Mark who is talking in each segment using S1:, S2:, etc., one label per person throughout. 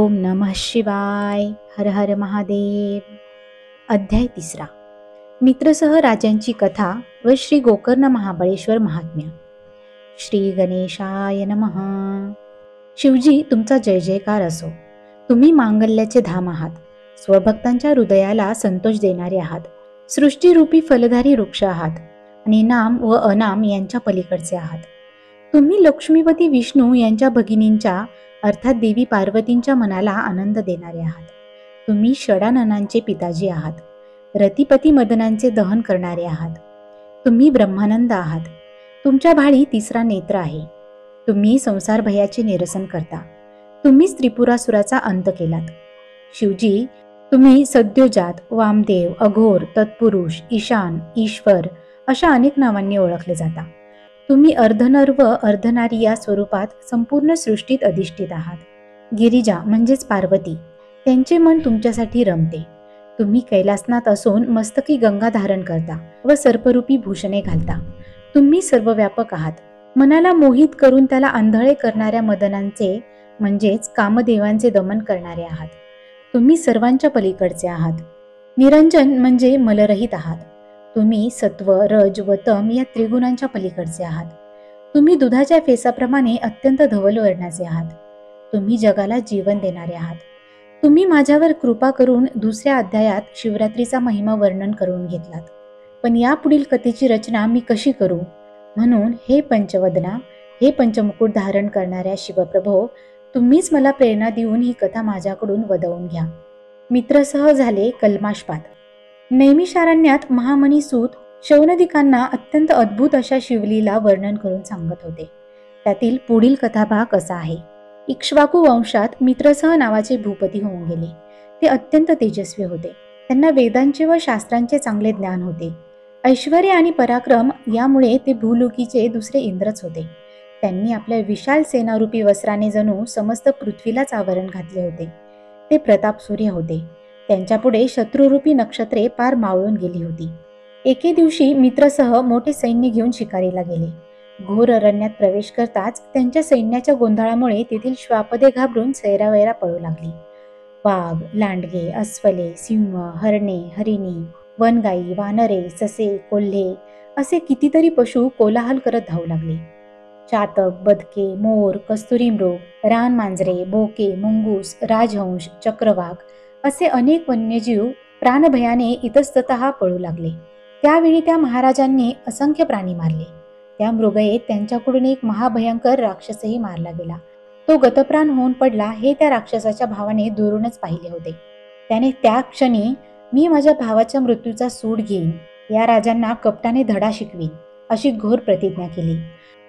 S1: ओम नमः शिवाय. हर हर महादेव. अध्याय 3. मित्रसह राजांची कथा व श्री गोकर्ण महाबळेश्वर महात्म्य. श्री गणेशाय नमः. शिवजी, तुमचा जय जयकार असो. तुम्ही मांगल्याचे धाम आहात. स्वभक्तांच्या हृदयाला संतोष देणारे आहात. सृष्टीरूपी फलधारी वृक्ष आहात आणि नाम व अनाम यांच्या पलीकडचे आहात. तुम्ही लक्ष्मीपती विष्णू यांच्या भगिनींच्या अर्थात देवी पार्वतींच्या मनाला आनंद देणारे आहात. तुम्ही षडाननांचे पिताजी आहात. रतिपती मदनांचे दहन करणारे आहात. तुम्ही ब्रह्मानंद आहात. तुमच्या भाळी तिसरा नेत्र आहे. तुम्ही संसार भयाचे निरसन करता. तुम्हीच त्रिपुरासुराचा अंत केलात. शिवजी, तुम्ही सद्योजात, वामदेव, अघोर, तत्पुरुष, ईशान, ईश्वर अशा अनेक नावांनी ओळखले जाता. तुम्ही अर्धनर व अर्धनारी या स्वरूपात संपूर्ण सृष्टीत अधिष्ठित आहात. गिरिजा म्हणजेच पार्वती, त्यांचे मन तुमच्यासाठी रमते. तुम्ही कैलासनाथ असून मस्तकी गंगा धारण करता व सर्परूपी भूषणे घालता. तुम्ही सर्वव्यापक आहात. मनाला मोहित करून त्याला आंधळे करणाऱ्या मदनांचे म्हणजेच कामदेवांचे दमन करणारे आहात. तुम्ही सर्वांच्या पलीकडचे आहात. निरंजन म्हणजे मलरहित आहात. तुम्ही सत्व, रज व तम या त्रिगुणांच्या पलीकडचे आहात. तुम्ही दुधाच्या फेसाप्रमाणे अत्यंत धवल वर्णाचे आहात. तुम्ही जगाला जीवन देणारे आहात. तुम्ही माझ्यावर कृपा करून दुसऱ्या अध्यायात शिवरात्रीचा महिमा वर्णन करून घेतलात. पण यापुढील कथेची रचना मी कशी करू? म्हणून हे पंचवदना, हे पंचमुकुट धारण करणाऱ्या शिवप्रभो, तुम्हीच मला प्रेरणा देऊन ही कथा माझ्याकडून वदवून घ्या. मित्रसह झाले कल्माशपात. नैमिषारण्यात महामनी सूत शौनदिकांना अत्यंत अद्भुत अशा शिवलीला वर्णन करून सांगत होते. त्यातील पुढील कथाभाग असा आहे. इक्ष्वाकू वंशात मित्रसह नावाचे भूपती होऊन गेले. ते अत्यंत तेजस्वी होते. त्यांना वेदांचे व शास्त्रांचे चांगले ज्ञान होते. ऐश्वर्य आणि पराक्रम यामुळे ते भूलोकीचे दुसरे इंद्रच होते. त्यांनी आपल्या विशाल सेनारूपी वस्त्राने जणू समस्त पृथ्वीलाच आवरण घातले होते. ते प्रताप सूर्य होते. त्यांच्यापुढे शत्रुरूपी नक्षत्रे पार मावळून गेली होती. एके दिवशी मित्रसह मोठे सैन्य घेऊन शिकारीला गेले. घोर अरण्यात प्रवेश करताच त्यांच्या सैन्याच्या गोंधळामुळे तेथील श्वापदे घाबरून सैरावैरा पळू लागली. वाघ, लांडगे, अस्वले, सिंह, हरणे, हरिणी, वनगाई, वानरे, ससे, कोल्हे असे कितीतरी पशु कोलाहल करत धावू लागले. चातक, बदके, मोर, कस्तुरी मृग, रानमांजरे, बोके, मुंगूस, राजहंस, चक्रवाक असे अनेक वन्यजीव प्राणभयाने इतस्ततः पळू लागले. त्यावेळी त्या महाराजांनी असंख्य प्राणी मारले. त्या मृगयेत त्यांच्याकडून एक महाभयंकर राक्षसही मारला गेला. तो गतप्राण होऊन पडला हे त्या राक्षसाच्या भावाने दुरूनच पाहिले होते. त्याने त्या क्षणी मी माझ्या भावाच्या मृत्यूचा सूड घेईन, या राजांना कपटाने धडा शिकवीन अशी घोर प्रतिज्ञा केली.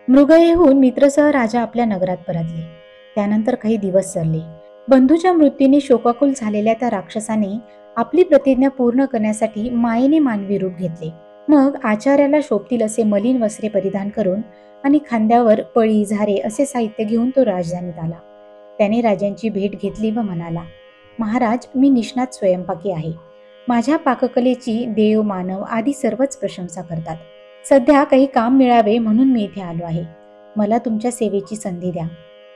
S1: मृगयेहून मित्रसह राजा आपल्या नगरात परतले. त्यानंतर काही दिवस सरले. बंधूच्या मृत्यूने शोकाकुल झालेल्या त्या राक्षसाने आपली प्रतिज्ञा पूर्ण करण्यासाठी मायेने मानवी रूप घेतले. मग आचार्याला शोभतील असे मलिन वस्त्रे परिधान करून आणि खांद्यावर पळी, झारे असे साहित्य घेऊन तो राजधानीत आला. त्याने राजांची भेट घेतली व म्हणाला, महाराज, मी निष्णात स्वयंपाकी आहे. माझ्या पाककलेची देव, मानव आदी सर्वच प्रशंसा करतात. सध्या काही काम मिळावे म्हणून मी इथे आलो आहे. मला तुमच्या सेवेची संधी द्या.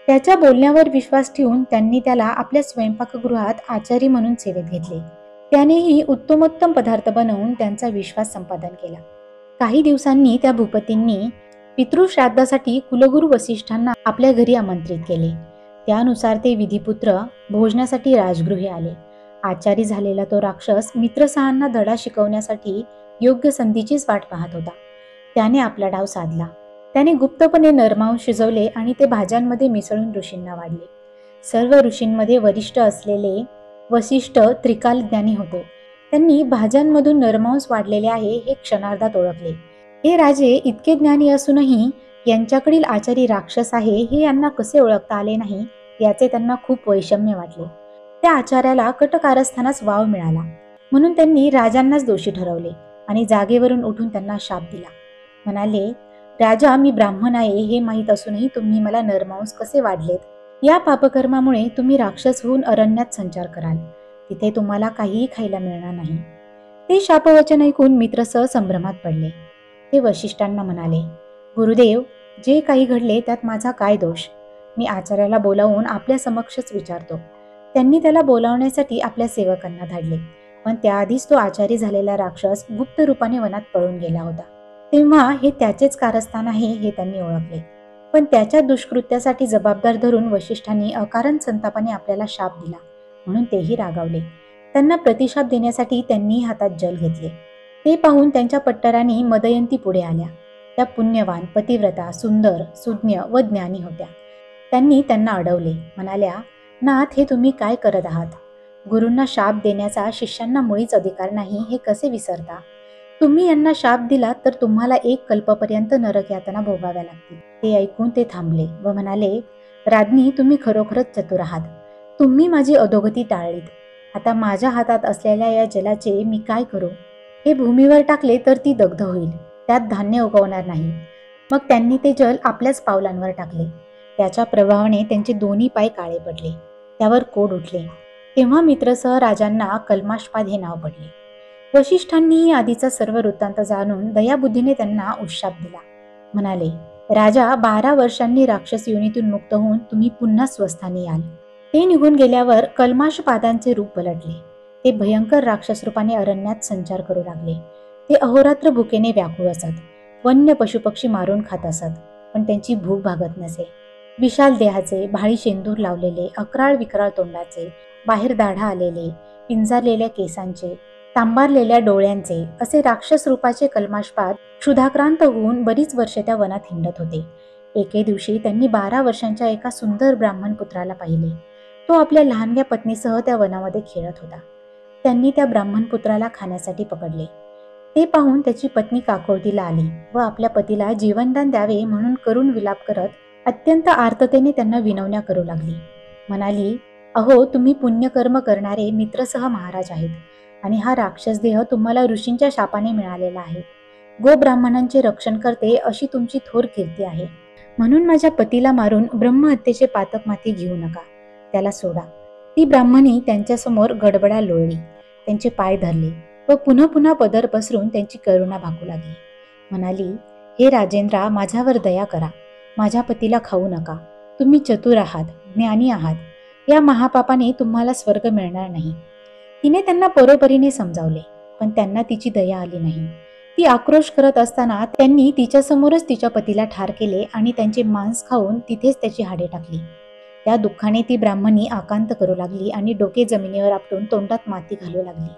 S1: त्याच्या बोलण्यावर विश्वास ठेवून त्यांनी त्याला आपल्या स्वयंपाकगृहात आचारी म्हणून सेवेत घेतले. त्यानेही उत्तमोत्तम पदार्थ बनवून त्यांचा विश्वास संपादन केला. काही दिवसांनी त्या भूपतींनी पितृश्राद्धासाठी कुलगुरू वसिष्ठांना आपल्या घरी आमंत्रित केले. त्यानुसार ते विधिपुत्र भोजनासाठी राजगृही आले. आचारी झालेला तो राक्षस मित्रसहांना धडा शिकवण्यासाठी योग्य संधीचीच वाट पाहत होता. त्याने आपला डाव साधला. त्याने गुप्तपणे नरमांस शिजवले आणि ते भाज्यांमध्ये मिसळून ऋषींना वाढले. सर्व ऋषींमध्ये वरिष्ठ असलेले वसिष्ठ त्रिकाल ज्ञानी होते. त्यांनी भाज्यांमधून नरमांस वाढलेले आहे हे क्षणार्धात ओळखले. हे राजे इतके ज्ञानी असूनही यांच्याकडील आचारी राक्षस आहे हे यांना कसे ओळखता आले नाही याचे त्यांना खूप वैषम्य वाटले. त्या आचार्याला कटकारस्थानास वाव मिळाला म्हणून त्यांनी राजांनाच दोषी ठरवले आणि जागेवरून उठून त्यांना शाप दिला. म्हणाले, राजा, मी ब्राह्मण आहे हे माहीत असूनही तुम्ही मला नरमांस कसे वाढलेत? या पापकर्मामुळे तुम्ही राक्षस होऊन अरण्यात संचार कराल. तिथे तुम्हाला काहीही खायला मिळणार नाही. ते शापवचन ऐकून मित्रसह संभ्रमात पडले. ते वसिष्ठांना म्हणाले, गुरुदेव, जे काही घडले त्यात माझा काय दोष? मी आचार्याला बोलावून आपल्या समक्षच विचारतो. त्यांनी त्याला बोलावण्यासाठी आपल्या सेवकांना धाडले, पण त्याआधीच तो आचारी झालेला राक्षस गुप्त रूपाने वनात पळून गेला होता. तेव्हा हे त्याचेच कारस्थान आहे हे त्यांनी ओळखले. पण त्याच्या दुष्कृत्यासाठी जबाबदार धरून वशिष्ठांनी अकारण संतापाने आपल्याला शाप दिला, म्हणून तेही रागावले. त्यांना प्रतिशाप देण्यासाठी त्यांनी हातात जल घेतले. ते पाहून त्यांच्या पट्टरांनी मदयंती पुढे आल्या. त्या पुण्यवान, पतिव्रता, सुंदर, सुज्ञ व ज्ञानी होत्या. त्यांनी त्यांना अडवले. म्हणाल्या, नाथ, हे तुम्ही काय करत आहात? गुरूंना शाप देण्याचा शिष्यांना मुळीच अधिकार नाही, हे कसे विसरता? तुम्ही यांना शाप दिला तर तुम्हाला 1 कल्पापर्यंत नरक यातना भोगाव्या लागतील. ते ऐकून ते थांबले व म्हणाले, राज्ञी, तुम्ही खरोखरच चतुर आहात. तुम्ही माझी अधोगती टाळलीत. आता माझ्या हातात असलेल्या या जलाचे मी काय करू? हे भूमीवर टाकले तर ती दग्ध होईल, त्यात धान्य उगवणार नाही. मग त्यांनी ते जल आपल्याच पावलांवर टाकले. त्याच्या प्रभावाने त्यांचे दोन्ही पाय काळे पडले, त्यावर कोड उठले. तेव्हा मित्रसह राजांना कल्माशपाद हे नाव पडले. वशिष्ठांनीही आधीचा सर्व वृत्तांत जाणून दयाबुद्धीने त्यांना उशाप दिला. म्हणाले, राजा, 12 वर्षांनी राक्षस योनीतून मुक्त होऊन तुम्ही पुन्हा स्वस्थानी याल. ते निघून गेल्यावर कल्माशपादांचे रूप पलटले. ते भयंकर राक्षस रूपाने अरण्यात संचार करू लागले. ते अहोरात्र भुकेने व्याकुळ असत. वन्य पशुपक्षी मारून खात असत, पण त्यांची भूक भागत नसे. विशाल देहाचे, भाळी शेंदूर लावलेले, अकराळ विकराळ तोंडाचे, बाहेर दाढा आलेले, पिंजारलेल्या केसांचे, तांबारलेल्या डोळ्यांचे असे राक्षस रूपाचे कल्माशपाद क्षुधाक्रांत होऊन बरीच वर्षे त्या वनात हिंडत होते. एके दिवशी त्यांनी 12 वर्षांच्या एका सुंदर ब्राह्मण पुत्राला पाहिले. तो आपल्या लहानग्या पत्नीसह त्या वनामध्ये खेळत होता. त्यांनी त्या ब्राह्मण पुत्राला खाण्यासाठी पकडले. ते पाहून त्याची पत्नी काकुळतीला आली व आपल्या पतीला जीवनदान द्यावे म्हणून करून विलाप करत अत्यंत आर्ततेने त्यांना विनवण्या करू लागली. म्हणाली, अहो, तुम्ही पुण्यकर्म करणारे मित्रसह महाराज आहेत आणि हा राक्षस देह तुम्हाला ऋषींच्या शापाने मिळालेला आहे. गोब्राह्मणांचे रक्षण करते अशी तुमची थोर कीर्ती आहे, म्हणून माझ्या पतीला मारून ब्रह्महत्येचे पातक माती घेऊ नका, त्याला सोडा. ती ब्राह्मणी त्यांच्यासमोर गडबडा लोळली, त्यांचे पाय धरले व पुन्हा पुन्हा पदर पसरून त्यांची करुणा भागू लागली. म्हणाली, हे राजेंद्रा, माझ्यावर दया करा. माझ्या पतीला खाऊ नका. तुम्ही चतुर आहात, ज्ञानी आहात. या महापापाने तुम्हाला स्वर्ग मिळणार नाही. तिने त्यांना परोपरीने समजावले, पण त्यांना तिची दया आली नाही. ती आक्रोश करत असताना त्यांनी तिच्यासमोरच तिच्या पतीला ठार केले आणि त्यांचे मांस खाऊन तिथेच त्याची हाडे टाकली. त्या दुःखाने ती ब्राह्मणी आकांत करू लागली आणि डोके जमिनीवर आपटून तोंडात माती घालू लागली.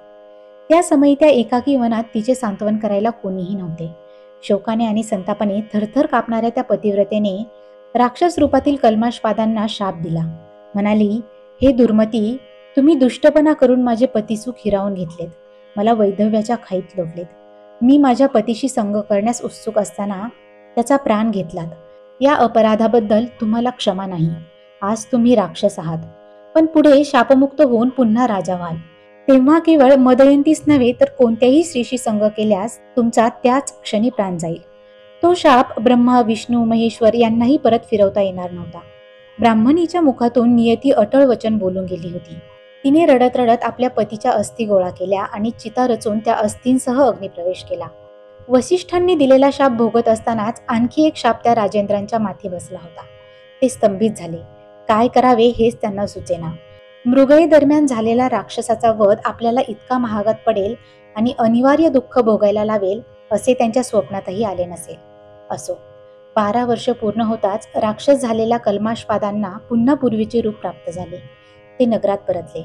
S1: त्या समयी त्या एकाकी वनात तिचे सांत्वन करायला कोणीही नव्हते. शोकाने आणि संतापाने थरथर कापणाऱ्या त्या पतिव्रतेने राक्षस रूपातील कल्माशपादांना शाप दिला. म्हणाली, हे दुर्मती, तुम्ही दुष्टपणा करून माझे पतिसुख हिरावून घेतलेत, मला वैधव्याच्या खाईत लोटलेत. मी माझ्या पतीशी संग करण्यास उत्सुक असताना त्याचा प्राण घेतलात. या अपराधाबद्दल तुम्हाला क्षमा नाही. आज तुम्ही राक्षस आहात, पण पुढे शापमुक्त होऊन पुन्हा राजा व्हाल. तेव्हा केवळ मदयंतीच नव्हे तर कोणत्याही स्त्रीशी संग केल्यास तुमचा त्याच क्षणी प्राण जाईल. तो शाप ब्रह्मा, विष्णू, महेश्वर यांनाही परत फिरवता येणार नव्हता. ब्राह्मणीच्या मुखातून नियती अटळ वचन बोलून गेली होती. तिने रडत रडत आपल्या पतीच्या अस्थी गोळा केल्या आणि चिता रचून त्या अस्थींसह अग्निप्रवेश केला. वसिष्ठांनी दिलेला शाप भोगत असतानाच आणखी एक शाप त्या राजेंद्रांच्या माथी बसला होता. ते स्तंभित झाले. काय करावे हेच त्यांना सुचेना. मृगये दरम्यान झालेला राक्षसाचा वध आपल्याला इतका महागात पडेल आणि अनिवार्य दुःख भोगायला लावेल असे त्यांच्या स्वप्नातही आले नसेल. असो, 12 वर्ष पूर्ण होताच राक्षस झालेल्या कल्माशपादांना पुन्हा पूर्वीचे रूप प्राप्त झाले. ते नगरात परतले.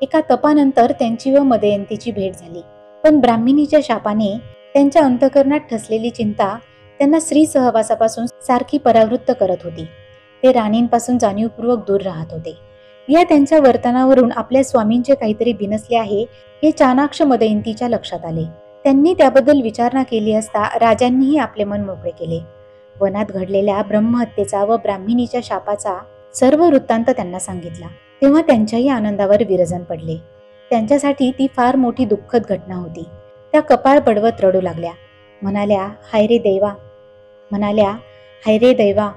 S1: एका तपानंतर त्यांची व मदयंतीची भेट झाली, पण ब्राह्मणीच्या शापाने त्यांच्या अंतःकरणात ठसलेली चिंता त्यांना स्त्री सहवासापासून सारखी परावृत्त करत होती. ते राणींपासून जाणीवपूर्वक दूर राहत होते. या त्यांच्या वर्तनावरून आपल्या स्वामींचे काहीतरी बिनसले आहे हे चाणाक्ष मदयंतीच्या लक्षात आले. त्यांनी त्याबद्दल विचारणा केली असता राजांनीही आपले मन मोकळे केले. वनात घडलेल्या ब्रह्महत्येचा व ब्राह्मणीच्या शापाचा सर्व वृत्तांत त्यांना सांगितला. तेव्हा त्यांच्याही आनंदावर विरजन पडले. त्यांच्यासाठी ती फार मोठी दुःखद घटना होती. त्या कपाळ पडवत रडू लागल्या. म्हणाल्या, हाय रे दैवा,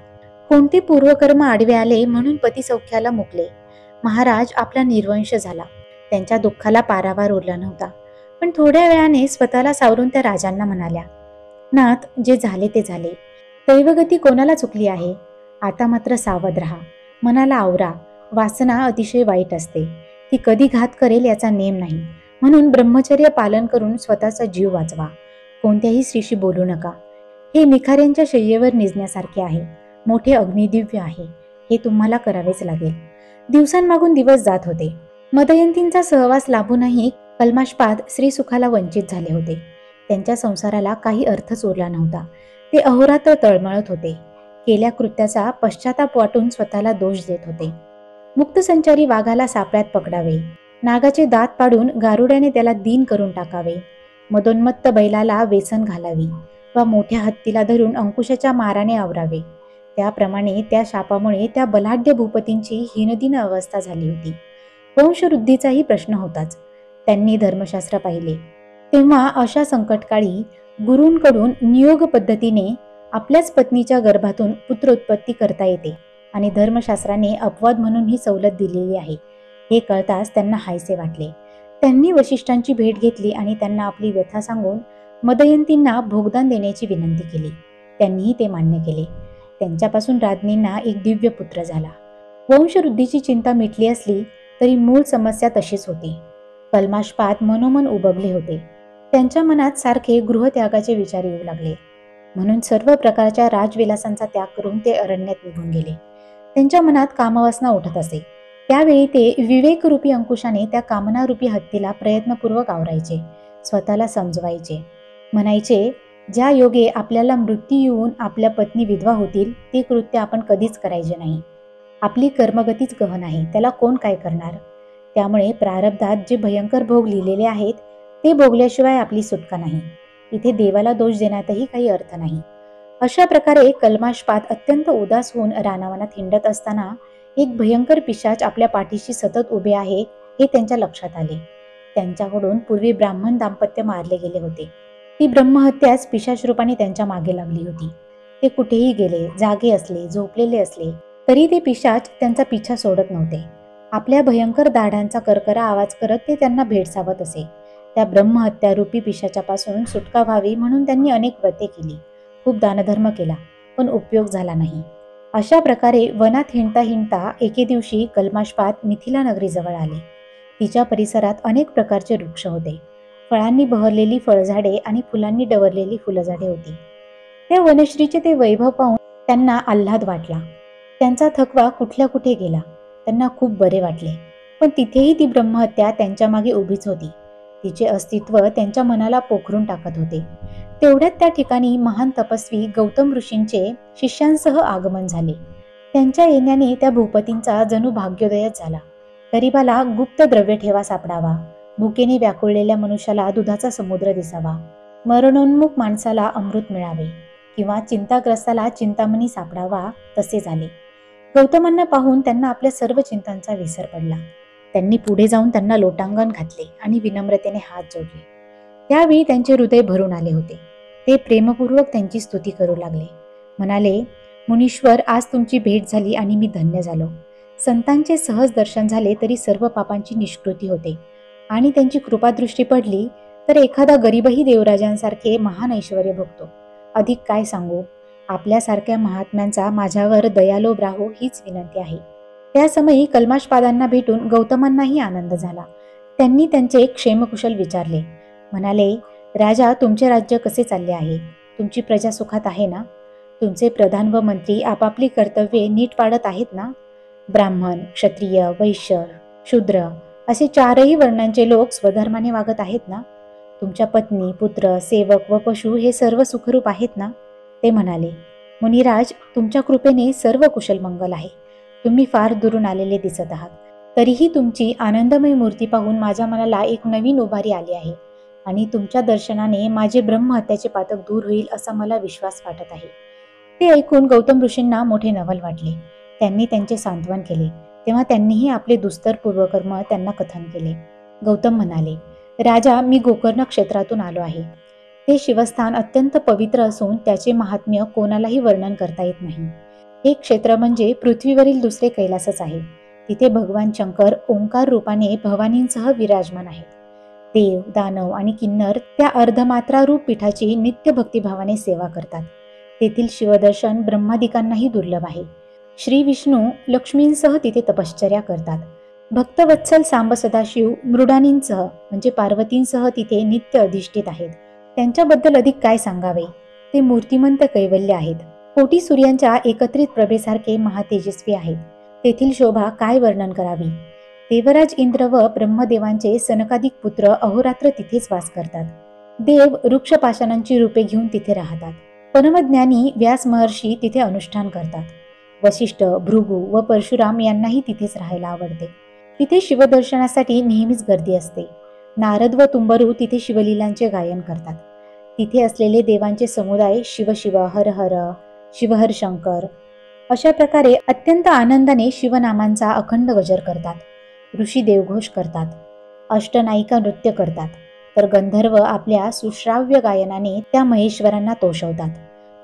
S1: कोणते पूर्वकर्म आडवे आले म्हणून पती सौख्याला मुकले. महाराज आपला निर्वंश झाला. त्यांच्या दुःखाला पारावार उरला नव्हता. पण थोड्या वेळाने स्वतःला सावरून त्या राजांना म्हणाल्या, नाथ, जे झाले ते झाले. दैवगती कोणाला चुकली आहे. आता मात्र सावध राहा, मनाला आवरा वासना अतिशय वाईट असते. ती कधी घात करेल याचा नेम नाही. म्हणून ब्रह्मचर्य पालन करून स्वतःचा जीव वाचवा. कोणत्याही स्त्रीशी बोलू नका. हे निखाऱ्यांच्या शय्येवर निजण्यासारखे आहे. मोठे अग्निदिव्य आहे. हे तुम्हाला करावेच लागेल. दिवसांमागून दिवस जात होते. मदयंतींचा सहवास लाभूनही कल्माशपाद श्रीसुखाला वंचित झाले होते. त्यांच्या संसाराला काही अर्थच उरला नव्हता. ते अहोरात्र तळमळत होते. केल्या कृत्याचा पश्चाताप वाटून स्वतःला दोष देत होते. मुक्तसंचारी वाघाला सापळ्यात पकडावे, नागाचे दात पाडून गारुड्याने त्याला दीन करून टाकावे, मदोन्मत्त बैलाला वेसन घालावी वा मोठ्या हत्तीला धरून अंकुशाच्या माराने आवरावे, त्याप्रमाणे त्या शापामुळे त्या बलाढ्य भूपतींची हीनदीन अवस्था झाली होती. वंशवृद्धीचाही प्रश्न होताच. त्यांनी धर्मशास्त्र पाहिले तेव्हा अशा संकटकाळी गुरूंकडून नियोग पद्धतीने आपल्याच पत्नीच्या गर्भातून पुत्रोत्पत्ती करता येते आणि धर्मशास्त्राने अपवाद म्हणून ही सवलत दिलेली आहे हे कळताच त्यांना हायसे वाटले. त्यांनी वशिष्ठांची भेट घेतली आणि त्यांना आपली व्यथा सांगून मदयंतींना भोगदान देण्याची विनंती केली. त्यांनीही ते मान्य केले. त्यांच्यापासून राज्ञींना एक दिव्य पुत्र झाला. वंशवृद्धीची चिंता मिटली असली तरी मूळ समस्या तशीच होती. कल्माशपाद मनोमन उबगले होते. त्यांच्या मनात सारखे गृहत्यागाचे विचार येऊ लागले. म्हणून सर्व प्रकारच्या राजविलासांचा त्याग करून ते अरण्यात निघून गेले. त्यांच्या मनात कामवासना उठत असे. त्यावेळी ते विवेकरूपी अंकुशाने त्या कामनारूपी हत्तीला प्रयत्नपूर्वक आवरायचे, स्वतःला समजवायचे. म्हणायचे, ज्या योगे आपल्याला मृत्यू येऊन आपल्या पत्नी विधवा होतील ते कृत्य आपण कधीच करायचे नाही. आपली कर्मगतीच गहन आहे, त्याला कोण काय करणार. त्यामुळे प्रारब्धात जे भयंकर भोग लिहिलेले आहेत ते भोगल्याशिवाय आपली सुटका नाही. इथे देवाला दोष देण्यातही काही अर्थ नाही. अशा प्रकारे कल्माशपाद अत्यंत उदास होऊन रानावनात हिंडत असताना एक भयंकर पिशाच आपल्या पाठीशी सतत उभे आहे हे त्यांच्या लक्षात आले. त्यांच्याकडून पूर्वी ब्राह्मण दाम्पत्य मारले गेले होते. ती ब्रह्महत्याच पिशाच रूपाने त्यांच्या मागे लागली होती. ते कुठेही गेले, जागे असले, झोपलेले असले तरी ते पिशाच त्यांचा पिछा सोडत नव्हते. आपल्या भयंकर दाढांचा करकरा आवाज करत ते त्यांना भेडसावत असे. त्या ब्रह्महत्यारूपी पिशाच्यापासून सुटका व्हावी म्हणून त्यांनी अनेक व्रते केली, खूप दानधर्म केला, पण उपयोग झाला नाही. अशा प्रकारे वनात हिंडता हिंडता एके दिवशी कल्माशपाद मिथिला नगरीजवळ आले. तिच्या परिसरात अनेक प्रकारचे वृक्ष होते. फळांनी बहरलेली फळझाडे आणि फुलांनी डवरलेली फुलझाडे होती. त्या वनश्रीचे ते वैभव पाहून त्यांना आल्हाद वाटला. त्यांचा थकवा कुठल्या कुठे गेला. त्यांना खूप बरे वाटले. पण तिथेही ती ब्रह्महत्या त्यांच्या मागे उभीच होती. तिचे अस्तित्व त्यांच्या मनाला पोखरून टाकत होते. तेवढ्यात त्या ठिकाणी महान तपस्वी गौतम ऋषींचे शिष्यांसह आगमन झाले. त्यांच्या येण्याने त्या भूपतींचा जणू भाग्योदयच झाला. गरीबाला गुप्त द्रव्य ठेवा सापडावा, भुकेने व्याकुळलेल्या मनुष्याला दुधाचा समुद्र दिसावा, मरणोन्मुख माणसाला अमृत मिळावे किंवा चिंताग्रस्ताला चिंतामणी सापडावा, तसे झाले. गौतमांना पाहून त्यांना आपल्या सर्व चिंतांचा विसर पडला. त्यांनी पुढे जाऊन त्यांना लोटांगण घातले आणि विनम्रतेने हात जोडले. त्यावेळी त्यांचे हृदय भरून आले होते. ते प्रेमपूर्वक त्यांची स्तुती करू लागले. म्हणाले, मुनीश्वर, आज तुमची भेट झाली आणि मी धन्य झालो. संतांचे सहज दर्शन झाले तरी सर्व पापांची निष्कृती होते आणि त्यांची कृपादृष्टी पडली तर एखादा गरीबही देवराजांसारखे महान ऐश्वर्य भोगतो. अधिक काय सांगू, आपल्यासारख्या महात्म्यांचा माझ्यावर दयालोभ राहो हीच विनंती आहे. त्या समयी कल्माशपादांना भेटून गौतमांनाही आनंद झाला. त्यांनी त्यांचे क्षेमकुशल विचारले. म्हणाले, राजा, तुमचे राज्य कसे चालले आहे? तुमची प्रजा सुखात आहे ना? तुमचे प्रधान व मंत्री आपापली कर्तव्ये नीट पाडत आहेत ना? ब्राह्मण, क्षत्रिय, वैश्य, शूद्र असे चारही वर्णांचे लोक स्वधर्माने वागत आहेत ना? तुमच्या पत्नी, पुत्र, सेवक व पशु हे सर्व सुखरूप आहेत ना? ते म्हणाले, मुनिराज, तुमच्या कृपेने सर्व कुशल मंगल आहे. तुम्ही फार दुरून आलेले दिसत आहात. तरीही तुमची आनंदमय मूर्ती पाहून माझ्या मनाला एक नवीन उभारी आली आहे आणि तुमच्या दर्शनाने माझे ब्रह्महत्याचे पातक दूर होईल असा मला विश्वास वाटत आहे. ते ऐकून गौतम ऋषींना मोठे नवल वाटले. त्यांनी त्यांचे सांत्वन केले. तेव्हा त्यांनीही आपले दुस्तर पूर्वकर्म त्यांना कथन केले. गौतम म्हणाले, राजा, मी गोकर्ण क्षेत्रातून आलो आहे. ते शिवस्थान अत्यंत पवित्र असून त्याचे महात्म्य कोणालाही वर्णन करता येत नाही. हे क्षेत्र म्हणजे पृथ्वीवरील दुसरे कैलासच आहे. तिथे भगवान शंकर ओंकार रूपाने भवानींसह विराजमान आहेत. देव, दानव आणि किन्नर त्या अर्धमात्रा रूप पीठाची नित्य भक्तिभावाने सेवा करतात. तेथील शिवदर्शन ब्रह्मादिकांनाही दुर्लभ आहे. श्री विष्णू लक्ष्मींसह तिथे तपश्चर्या करतात. भक्तवत्सल सांब सदाशिव मृडानींसह म्हणजे पार्वतींसह तिथे नित्य अधिष्ठित आहेत. त्यांच्याबद्दल अधिक काय सांगावे, ते मूर्तिमंत कैवल्य आहेत. कोटी सूर्यांच्या एकत्रित प्रभेसारखे महातेजस्वी आहेत. तेथील शोभा काय वर्णन करावी. देवराज इंद्र व ब्रह्मदेवांचे सनकादिक पुत्र अहोरात्र तिथेच वास करतात. देव वृक्ष पाषाणांची रूपे घेऊन तिथे राहतात. परमज्ञानी व्यास महर्षी तिथे अनुष्ठान करतात. वशिष्ठ, भृगू व परशुराम यांनाही तिथेच राहायला आवडते. तिथे शिवदर्शनासाठी नेहमीच गर्दी असते. नारद व तुंबरू तिथे शिवलीलांचे गायन करतात. तिथे असलेले देवांचे समुदाय शिव शिव हर हर शिव हर शंकर अशा प्रकारे अत्यंत आनंदाने शिवनामांचा अखंड गजर करतात. ऋषी देवघोष करतात. अष्टनायिका नृत्य करतात. तर गंधर्व आपल्या सुश्राव्य गायनाने त्या महेश्वरांना तोषवतात.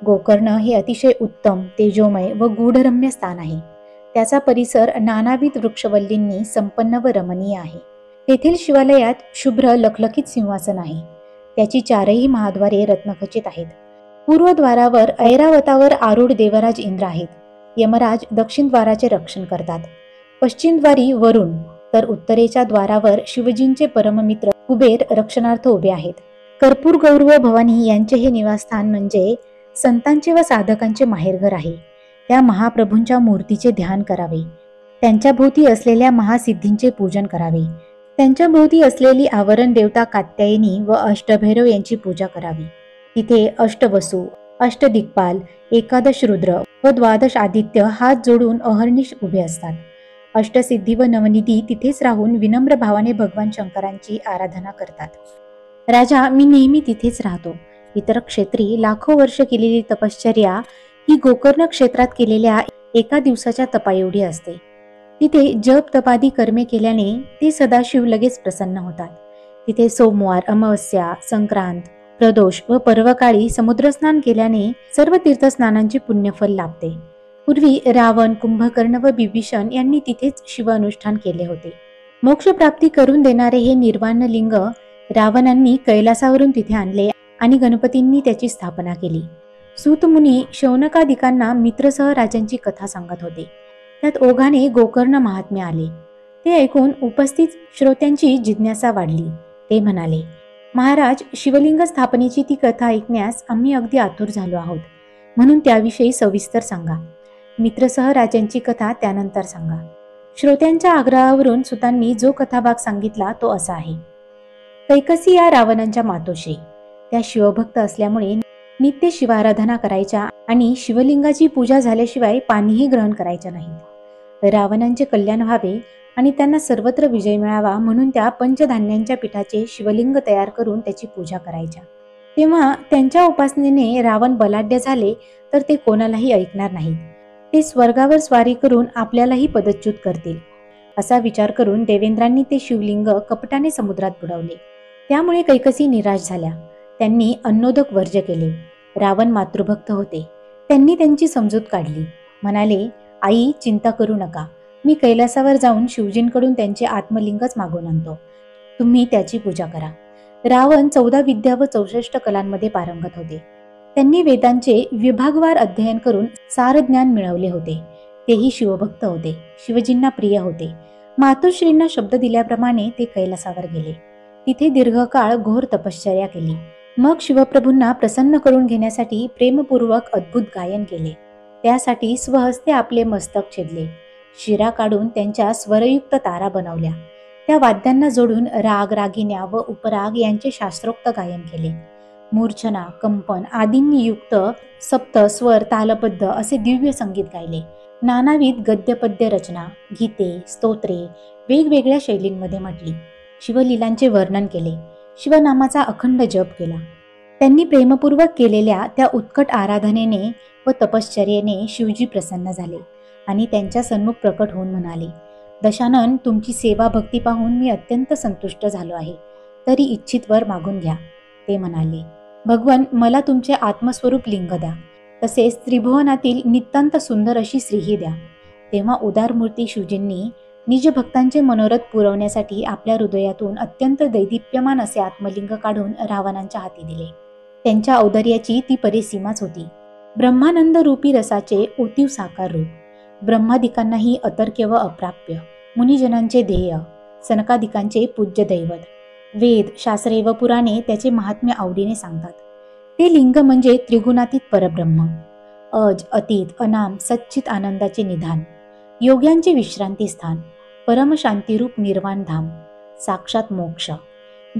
S1: गोकर्ण हे अतिशय उत्तम, तेजोमय व गूढरम्य स्थान आहे. त्याचा परिसर नानाविध वृक्षवल्लींनी संपन्न व रमणीय आहे. तेथील शिवालयात शुभ्र लखलखीत सिंहासन आहे. त्याची चारही महाद्वारे रत्नखचित आहेत. पूर्वद्वारावर ऐरावतावर आरूढ देवराज इंद्र आहेत. यमराज दक्षिण द्वाराचे रक्षण करतात. पश्चिमद्वारी वरुण, तर उत्तरेच्या द्वारावर शिवजींचे परममित्र कुबेर रक्षणार्थ उभे आहेत. कर्पूर गौरव भवानी यांचे हे निवासस्थान म्हणजे संतांचे व साधकांचे माहेरघर आहे. त्या महाप्रभूंच्या मूर्तीचे ध्यान करावे. त्यांच्या भोवती असलेल्या महासिद्धींचे पूजन करावे. त्यांच्या भोवती असलेली आवरण देवता कात्यायनी व अष्टभैरव यांची पूजा करावी. तिथे अष्टवसू, अष्टदिक्पाल, एकादश रुद्र व द्वादश आदित्य हात जोडून अहर्निश उभे असतात. अष्टसिद्धी व नवनिधी तिथेच राहून विनम्र भावाने भगवान शंकरांची आराधना करतात. राजा, मी नेहमी तिथेच राहतो. इतर क्षेत्री लाखो वर्ष केलेली तपश्चर्या ही गोकर्ण क्षेत्रात केलेल्या एका दिवसाच्या तपा एवढी असते. तिथे जप तपादी कर्मे केल्याने ते सदाशिव लगेच प्रसन्न होतात. तिथे सोमवार, अमावस्या, संक्रांत, प्रदोष व पर्वकाळी समुद्रस्नान केल्याने सर्व तीर्थस्नानांचे पुण्यफल लाभते. पूर्वी रावण, कुंभकर्ण व बिभीषण यांनी तिथेच शिव अनुष्ठान केले होते. मोक्षप्राप्ती करून देणारे हे निर्वाण लिंग रावणांनी कैलासावरून तिथे आणले आणि गणपतींनी त्याची स्थापना केली. सूत मुनी शौनकादिकांना मित्रसह राजांची कथा सांगत होते. त्यात ओघाने गोकर्ण महात्म्य आले. ते ऐकून उपस्थित श्रोत्यांची जिज्ञासा वाढली. ते म्हणाले, महाराज, शिवलिंग स्थापनेची ती कथा ऐकण्यास आम्ही अगदी आतुर झालो आहोत, म्हणून त्याविषयी सविस्तर सांगा. मित्रसह राजांची कथा त्यानंतर सांगा. श्रोत्यांच्या आग्रहावरून सुतांनी जो कथाभाग सांगितला तो असा आहे. कैकसी या रावणांच्या मातोश्री. त्या शिवभक्त असल्यामुळे नित्य शिवाराधना करायच्या आणि शिवलिंगाची पूजा झाल्याशिवाय पाणीही ग्रहण करायच्या नाहीत. रावणांचे कल्याण व्हावे आणि त्यांना सर्वत्र विजय मिळावा म्हणून त्या पंचधान्यांच्या पिठाचे शिवलिंग तयार करून त्याची पूजा करायच्या. तेव्हा त्यांच्या उपासनेने रावण बलाढ्य झाले तर ते कोणालाही ऐकणार नाहीत. ते स्वर्गावर स्वारी करून आपल्यालाही पदच्युत करतील. असा विचार करून देवेंद्रांनी ते शिवलिंग कपटाने समुद्रात बुडवले. त्यामुळे कैकसी निराश झाल्या. त्यांनी अन्नोदक वर्ज्य केले. रावण मातृभक्त होते. त्यांनी त्यांची समजूत काढली. म्हणाले, आई, चिंता करू नका. मी कैलासावर जाऊन शिवजींकडून त्यांचे आत्मलिंगच मागून आणतो. तुम्ही त्याची पूजा करा. रावण 14 विद्या व 64 कलांमध्ये पारंगत होते. त्यांनी वेदांचे विभागवार अध्ययन करून सार ज्ञान मिळवले होते. तेही शिवभक्त होते. शिवजींना प्रिय होते. मातोश्रींना शब्द दिल्याप्रमाणे ते कैलासावर गेले. तिथे दीर्घकाळ घोर तपश्चर्या केली. मग शिवप्रभूंना प्रसन्न करून घेण्यासाठी प्रेमपूर्वक अद्भुत गायन केले. त्यासाठी स्वहस्ते आपले मस्तक छेदले. शिरा काढून त्यांच्या स्वरयुक्त तारा बनवल्या. त्या वाद्यांना जोडून राग, रागिण्या व उपराग यांचे शास्त्रोक्त गायन केले. मूर्छना, कंपन आदींनी युक्त सप्त, स्वर, तालबद्ध असे दिव्य संगीत गायले. नानाविध गद्यपद्य रचना, गीते, स्तोत्रे वेगवेगळ्या शैलींमध्ये म्हटली. शिवलीलांचे वर्णन केले. शिवनामाचा अखंड जप केला. त्यांनी प्रेमपूर्वक केलेल्या त्या उत्कट आराधनेने व तपश्चर्येने शिवजी प्रसन्न झाले आणि त्यांच्या सन्मुख प्रकट होऊन म्हणाले, दशानन, तुमची सेवा भक्ती पाहून मी अत्यंत संतुष्ट झालो आहे. तरी इच्छित वर मागून घ्या. ते म्हणाले, भगवन, मला तुमचे आत्मस्वरूप लिंग द्या. तसेच त्रिभुवनातील नितांत सुंदर अशी स्त्रीही द्या. तेव्हा उदारमूर्ती शिवजींनी निज भक्तांचे मनोरथ पुरवण्यासाठी आपल्या हृदयातून अत्यंत दैदिप्यमान असे आत्मलिंग काढून रावणांच्या हाती दिले. त्यांच्या औदार्याची ती परीसीमाच होती. ब्रह्मानंद रूपी रसाचे ओतीव साकार रूप. ब्रह्मादिकांनाही अतर्क्य व अप्राप्य, मुनिजनांचे ध्येय, सनकादिकांचे पूज्य दैवत. वेद, शास्त्रे व पुराणे त्याचे महात्म्य आवडीने सांगतात. ते लिंग म्हणजे त्रिगुणातीत परब्रह्म, अज, अतीत, अनाम, सच्चित आनंदाचे निधान, योग्यांचे विश्रांती स्थान, परमशांतिरूप निर्वाण धाम, साक्षात मोक्ष.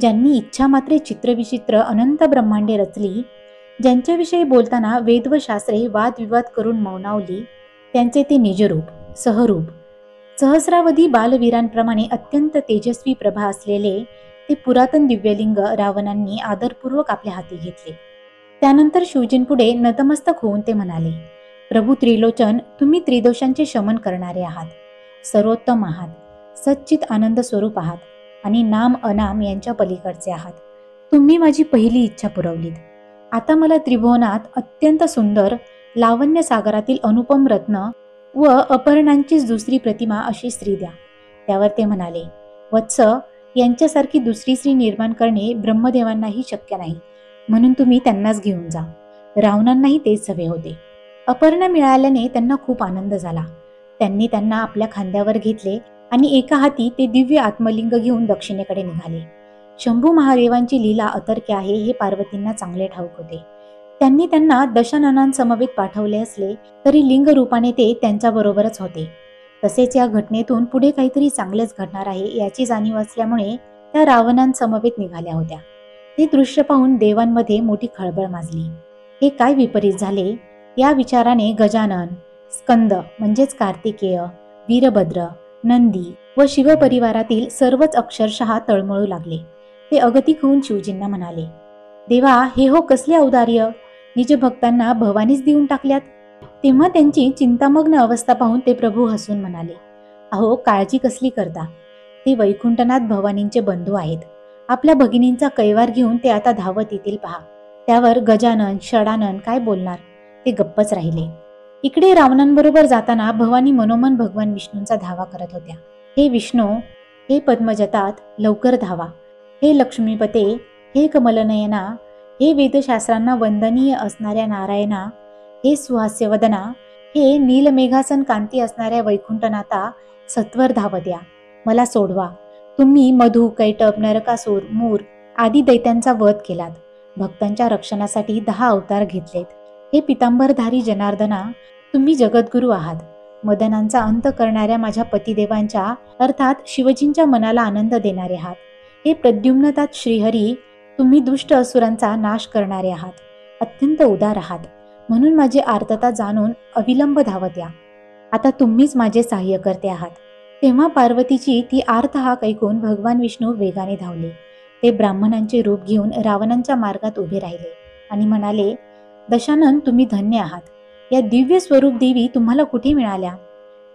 S1: ज्यांनी इच्छा मात्रे चित्रविचित्र अनंत ब्रह्मांडे रचली, ज्यांच्याविषयी बोलताना वेद व शास्त्रे वादविवाद करून मौनावली, त्यांचे ते निजरूप, सहरूप, सहस्रावधी बालवीरांप्रमाणे अत्यंत तेजस्वी प्रभा असलेले ते पुरातन दिव्यलिंग रावणांनी आदरपूर्वक आपल्या हाती घेतले. त्यानंतर शिवजींपुढे नतमस्तक होऊन ते म्हणाले, प्रभू त्रिलोचन, तुम्ही त्रिदोषांचे शमन करणारे आहात, सर्वोत्तम आहात, सच्चित आनंद स्वरूप आहात आणि नाम अनाम यांच्या पलीकडचे आहात. तुम्ही माझी पहिली इच्छा पुरवलीत. आता मला त्रिभुवनात अत्यंत सुंदर लावण्य सागरातील अनुपम रत्न व अपर्णांचीच दुसरी प्रतिमा अशी स्त्री द्या. त्यावर ते म्हणाले, वत्स, यांच्यासारखी दुसरी स्त्री निर्माण करणे ब्रह्मदेवांनाही शक्य नाही, म्हणून तुम्ही त्यांनाच घेऊन जा. रावणांनाही तेच हवे होते. अपर्णा मिळाल्याने त्यांना खूप आनंद झाला. त्यांनी त्यांना आपल्या खांद्यावर घेतले आणि एका हाती ते दिव्य आत्मलिंग घेऊन दक्षिणेकडे निघाले. शंभू महादेवांची लीला अतर्क्य आहे हे पार्वतींना चांगले ठाऊक होते. त्यांनी त्यांना दशाननांसमवेत पाठवले असले तरी लिंग रूपाने ते त्यांच्याबरोबरच होते. तसेच या घटनेतून पुढे काहीतरी चांगलेच घडणार आहे याची जाणीव असल्यामुळे त्या रावणांसमवेत निघाल्या होत्या. ते दृश्य पाहून देवांमध्ये मोठी खळबळ माजली. हे काय विपरीत झाले या विचाराने गजानन, स्कंद म्हणजेच कार्तिकेय, वीरभद्र, नंदी व शिवपरिवारातील सर्वच अक्षरशः तळमळू लागले. ते अगतिक होऊन शिवजींना म्हणाले, देवा, हे हो कसले औदार्य, निज भक्तांना भवानीच देऊन टाकल्यात. तेव्हा त्यांची चिंतामग्न अवस्था पाहून ते प्रभू हसून म्हणाले, अहो, काळजी कसली करता, ते वैकुंठनाथ भवानींचे बंधू आहेत. आपल्या भगिनींचा कैवार घेऊन ते आता धावत येतील पहा. त्यावर गजानन, षडानन काय बोलणार, ते गप्पच राहिले. इकडे रावणांबरोबर जाताना भवानी मनोमन भगवान विष्णूंचा धावा करत होत्या. हे विष्णू, हे पद्मजतात, लवकर धावा. हे लक्ष्मीपते, हे कमलनयना, हे वेदशास्त्रांना वंदनीय असणाऱ्या नारायणा, हे सुहास्यवदना, हे नीलमेघासन कांती असणाऱ्या वैकुंठनाथा, सत्वर धावत या. मला सोडवा. तुम्ही मधु, कैटभ, नरकासूर, मूर आदी दैत्यांचा वध केलात. भक्तांच्या रक्षणासाठी 10 अवतार घेतलेत. हे पितांबरधारी जनार्दना, तुम्ही जगद्गुरु आहात. मदनांचा अंत करणाऱ्या माझ्या पतिदेवांच्या अर्थात शिवजींच्या मनाला आनंद देणारे आहात. हे प्रद्युम्नतात श्रीहरी, तुम्ही दुष्ट असुरांचा नाश करणारे आहात. अत्यंत उदार आहात, म्हणून माझी आर्तता जाणून अविलंब धावत या. आता तुम्हीच माझे सहाय्य करते आहात. तेव्हा पार्वतीची ती आर्त हाक ऐकून भगवान विष्णू वेगाने धावले. ते ब्राह्मणांचे रूप घेऊन रावणांच्या मार्गात उभे राहिले आणि म्हणाले, दशानन, तुम्ही धन्य आहात. या दिव्य स्वरूप देवी तुम्हाला कुठे मिळाल्या?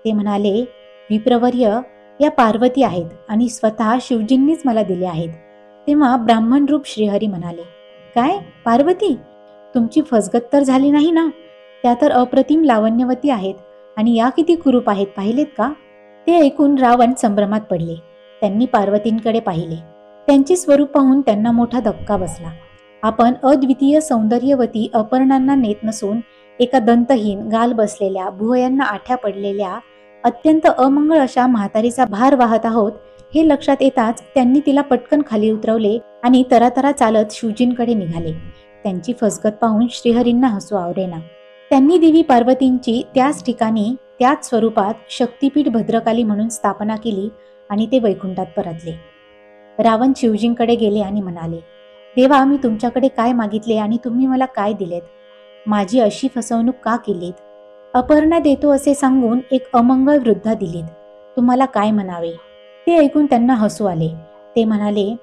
S1: ते म्हणाले, विप्रवर्य, या पार्वती आहेत आणि स्वतः शिवजींनीच मला दिले आहेत. तेव्हा ब्राह्मण रूप श्रीहरी म्हणाले, काय पार्वती, तुमची फसगत तर झाली नाही ना? त्या तर अप्रतिम लावण्यवती आहेत आणि या किती कुरूप आहेत, पाहिलेत का? ते ऐकून रावण संभ्रमात पडले. त्यांनी पार्वतींकडे पाहिले. त्यांचे स्वरूप पाहून त्यांना मोठा धक्का बसला. आपण अद्वितीय सौंदर्यवती अपर्णांना नेत नसून एका दंतहीन, गाल बसलेल्या, भुवयांना आठ्या पडलेल्या, अत्यंत अमंगळ अशा म्हातारीचा भार वाहत आहोत हे लक्षात येताच त्यांनी तिला पटकन खाली उतरवले आणि तरातरा चालत शिवजींकडे निघाले. त्यांची फसगत पाहून श्रीहरींना हसू आवरेना. त्यांनी देवी पार्वतींची त्याच ठिकाणी, त्याच स्वरूपात शक्तीपीठ भद्रकाली म्हणून स्थापना केली आणि ते वैकुंठात परतले. रावण शिवजींकडे गेले आणि म्हणाले, देवा, मी तुमच्याकडे काय मागितले आणि तुम्ही मला काय दिलेत? माझी अशी फसवणूक का केलीत? अपर्णा देतो असे सांगून एक अमंगळ वृद्धा दिलीत. तुम्हाला काय म्हणावे? ते ऐकून त्यांना हसू आले. ते म्हणाले,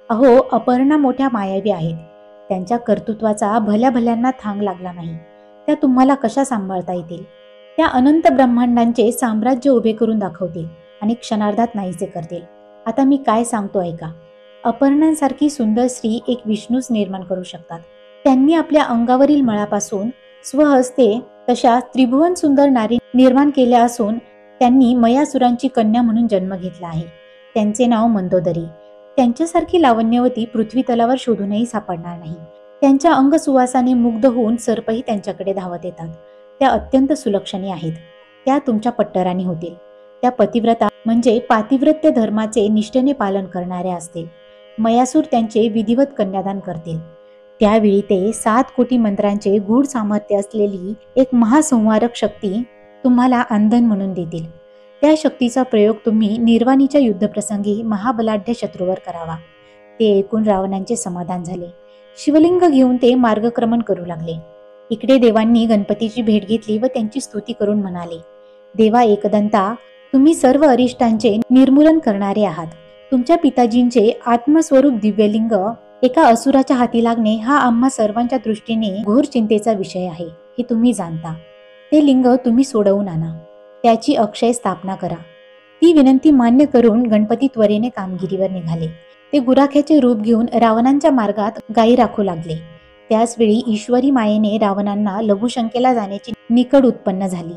S1: अहो, अपर्णा मोठ्या मायावी आहेत. त्यांच्या कर्तृत्वाचा भल्या भल्यांना थांग लागला नाही. त्या तुम्हाला कशा सांभाळता येतील? त्या अनंत ब्रह्मांडांचे साम्राज्य उभे करून दाखवतील आणि क्षणार्धात नाहीसे करतील. आता मी काय सांगतो ऐका. अपर्णांसारखी सुंदर स्त्री एक विष्णूच निर्माण करू शकतात. त्यांनी आपल्या अंगावरील मळापासून स्वहस्ते तशा त्रिभुवन सुंदर नारी निर्माण केल्या असून त्यांनी मयासुरांची कन्या म्हणून जन्म घेतला आहे. त्यांचे नाव मंदोदरी. त्यांच्यासारखी लावण्यवती पृथ्वी तलावर शोधूनही सापडणार नाही. त्यांच्या अंग सुवासाने मुग्ध होऊन सर्पही त्यांच्याकडे धावत येतात. त्या अत्यंत सुलक्षणी आहेत. त्या तुमच्या पट्टराणी होतील. त्या पतिव्रता म्हणजे पातिव्रत्य धर्माचे निष्ठेने पालन करणाऱ्या असतील. मयासूर त्यांचे विधिवत कन्यादान करतील. त्यावेळी ते 7 कोटी मंत्रांचे गूढ सामर्थ्य असलेली एक महासंहारक शक्ती तुम्हाला अंधन म्हणून देतील. त्या शक्तीचा प्रयोग तुम्ही निर्वाणीच्या युद्धप्रसंगी महाबलाढ्य शत्रूवर करावा. ते ऐकून रावणांचे समाधान झाले. शिवलिंग घेऊन ते मार्गक्रमण करू लागले. इकडे देवांनी गणपतीची भेट घेतली व त्यांची स्तुती करून म्हणाले, देवा एकदंता, तुम्ही सर्व अरिष्टांचे निर्मूलन करणारे आहात. तुमच्या पिताजींचे आत्मस्वरूप दिव्यलिंग एका असुराच्या हाती लागणे हा आम्हा सर्वांच्या दृष्टीने घोर चिंतेचा विषय आहे, हे तुम्ही जाणता. ते लिंग तुम्ही सोडवून आणा. त्याची अक्षय स्थापना करा. ती विनंती मान्य करून गणपती त्वरेने कामगिरीवर निघाले. ते गुराख्याचे रूप घेऊन रावणांच्या मार्गात गायी राखू लागले. त्याचवेळी ईश्वरी मायेने रावणांना लघुशंकेला जाण्याची निकड उत्पन्न झाली.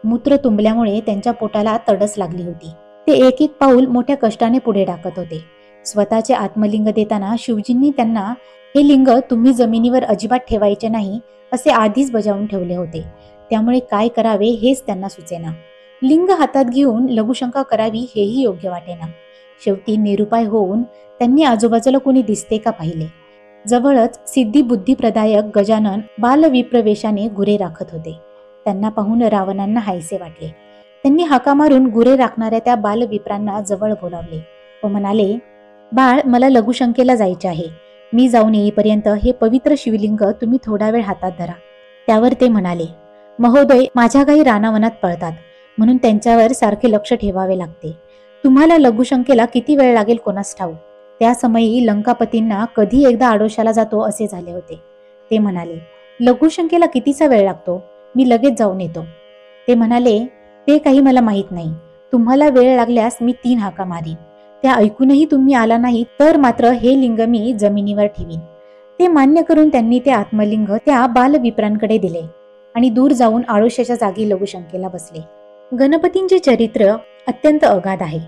S1: मूत्र तुंबल्यामुळे त्यांच्या पोटाला तडस लागली होती. ते एक एक पाऊल मोठ्या कष्टाने पुढे टाकत होते. स्वतःचे आत्मलिंग देताना शिवजींनी त्यांना हे लिंग तुम्ही जमिनीवर अजिबात ठेवायचे नाही असे आधीच बजावून ठेवले होते. त्यामुळे काय करावे हेच त्यांना सुचेना. लिंग हातात घेऊन लघुशंका करावी हेही योग्य वाटेना. शेवटी निरुपाय होऊन त्यांनी आजूबाजूला कोणी दिसते का पाहिले. जवळच सिद्धी बुद्धिप्रदायक गजानन बालविप्रवेशाने गुरे राखत होते. त्यांना पाहून रावणांना हायसे वाटले. त्यांनी हाका मारून गुरे राखणाऱ्या त्या बालविप्रांना जवळ बोलावले व म्हणाले, बाळ, मला लघुशंकेला जायचे आहे. मी जाऊन येईपर्यंत हे पवित्र शिवलिंग तुम्ही थोडा वेळ हातात धरा. त्यावर ते म्हणाले, महोदय, माझ्या गायी रानावनात पळतात, म्हणून त्यांच्यावर सारखे लक्ष ठेवावे लागते. तुम्हाला लघुशंकेला किती वेळ लागेल कोणास ठाऊक. त्या समयी लंकापतींना कधी एकदा आडोशाला जातो असे झाले होते. ते म्हणाले, लघुशंकेला कितीचा वेळ लागतो, मी लगेच जाऊन येतो. ते म्हणाले, ते काही मला माहीत नाही. तुम्हाला वेळ लागल्यास मी 3 हाका मारीन. त्या ऐकूनही तुम्ही आला नाही तर मात्र हे लिंग मी जमिनीवर ठेवीन. ते मान्य करून त्यांनी ते आत्मलिंग त्या बालविप्रांकडे दिले आणि दूर जाऊन आळोशाच्या जागी लघुशंकेला बसले. गणपतींचे चरित्र अत्यंत अगाध आहे.